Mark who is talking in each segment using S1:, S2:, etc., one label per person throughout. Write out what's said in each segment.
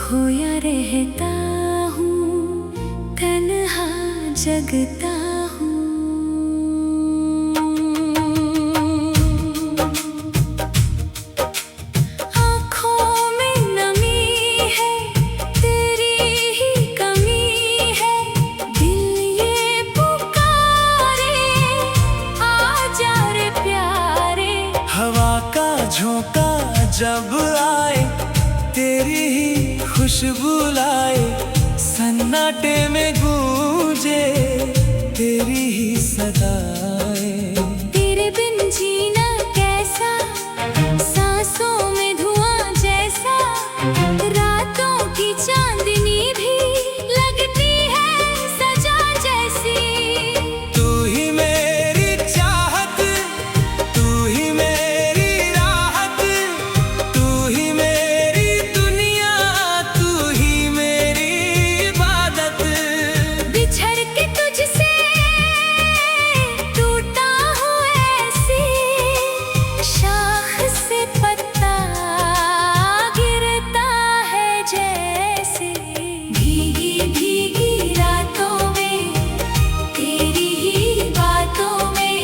S1: खोया रहता हूँ, तन्हा जगता हूँ। आँखों में नमी है, तेरी ही कमी है। दिल ये पुकारे, आजा रे प्यारे।
S2: हवा का झोंका जब आए, तेरी ही खुशबू लाए। सन्नाटे में गूंजे तेरी ही सदाएं।
S1: तेरे बिन जीना कैसा, सांसों में धुआं जैसा। रातों की चांदनी भी लगती है सजा जैसी।
S2: तू ही मेरी चाहत, तू ही मेरी राहत। तू ही मेरी दुनिया, तू ही मेरी इबादत।
S1: बिछड़ के तुझसे टूटा हूँ ऐसी, शाख से पत्ता गिरता है जैसे। भीगी भीगी रातों में, तेरी ही बातों में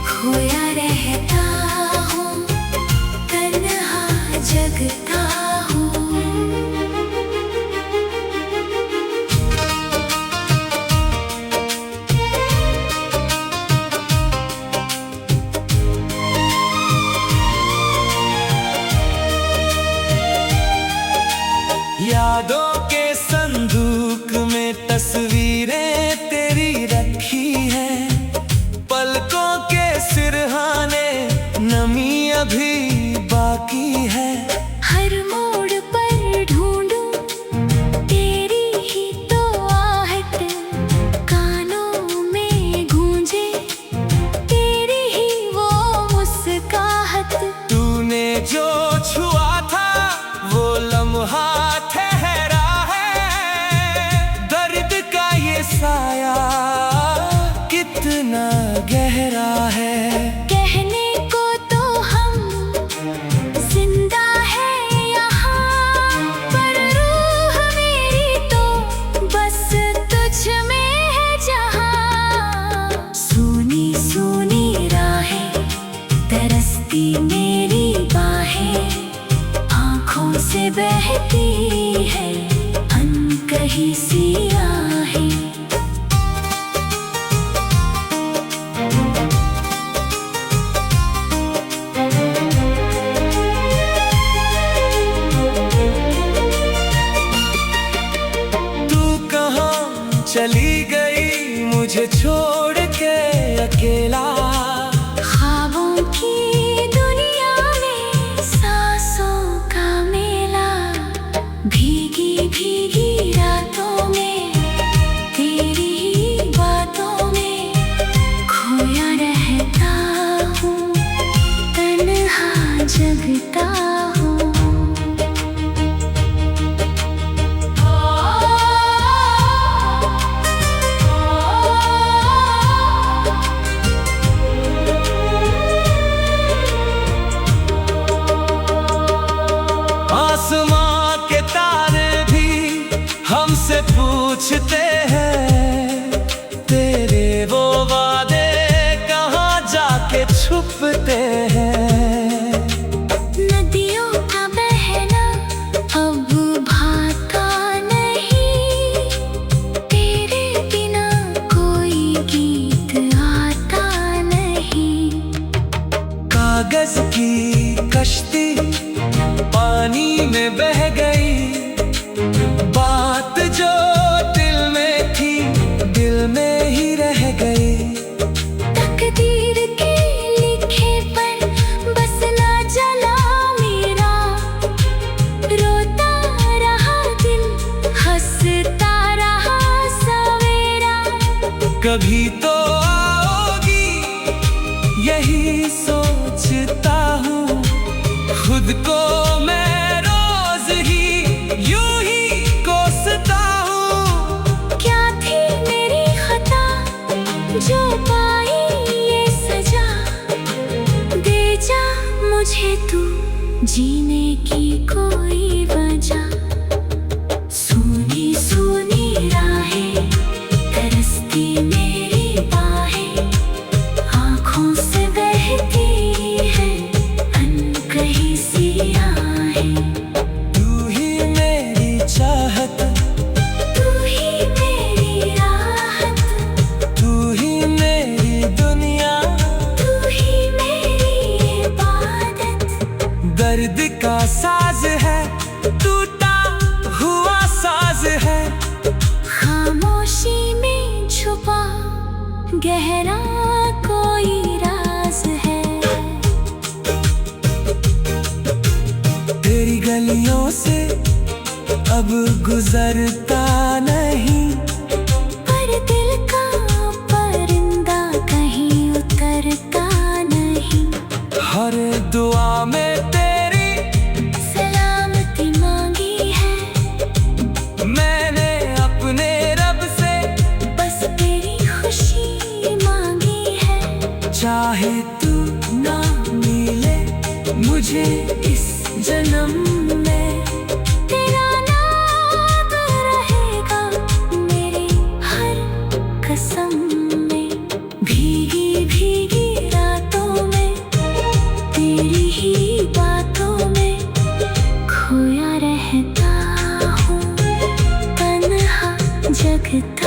S1: खोया रहता हूँ, तन्हा जगता हूँ।
S2: यादों के संदूक में तस्वीरें तेरी रखी हैं। पलकों के सिरहाने नमी अभी बाकी है।
S1: हर मोड़ पर ढूंढूं तेरी ही तो आहट, कानों में गूंजे तेरी ही वो मुस्काहट।
S2: तूने जो छुआ था वो लम्हा ठहरा है। दर्द का ये साया कितना गहरा है।
S1: कहने को तो हम जिंदा है यहाँ, पर रूह मेरी तो बस तुझ में है जहाँ। सूनी सूनी राहें, तरसती मेरी बाहें। आँखों से बहती है अनकही सी आहें।
S2: तू कहाँ चली गई मुझे छोड़ के अकेला।
S1: ख्वाबों की दुनिया में सांसों का मेला। भीगी भीगी रातों में, तेरी ही बातों में खोया रहता हूँ, तन्हा जगता हूँ।
S2: आसमां के तारे भी हमसे पूछते हैं, तेरे वो वादे कहाँ जाके छुपते हैं।
S1: नदियों का बहना अब भाता नहीं, तेरे बिना कोई गीत आता नहीं।
S2: कागज की कश्ती पानी में बह गई। बात जो दिल में थी, दिल में ही रह गई।
S1: तकदीर के लिखे पर बस ना जला मेरा। रोता रहा दिल, हंसता रहा सवेरा।
S2: कभी तो आओगी यही सोचता हूँ। खुद को मैं रोज ही यूं ही कोसता हूँ।
S1: क्या थी मेरी खता जो पाई ये सजा। दे जा मुझे तू जीने की कोई वजह। गहरा कोई राज है।
S2: तेरी गलियों से अब गुजरता नहीं,
S1: पर दिल का परिंदा कहीं उतरता नहीं।
S2: हर दुआ में तेरी
S1: सलामती मांगी है,
S2: मैंने अपने रब से
S1: बस तेरी खुशी मांगी है।
S2: चाहे तू ना मिले मुझे इस जन्म में,
S1: तेरा नाम रहेगा मेरी हर कसम में। भीगी भीगी रातों में तेरी ही बातों में खोया रहता हूँ, तन्हा जगता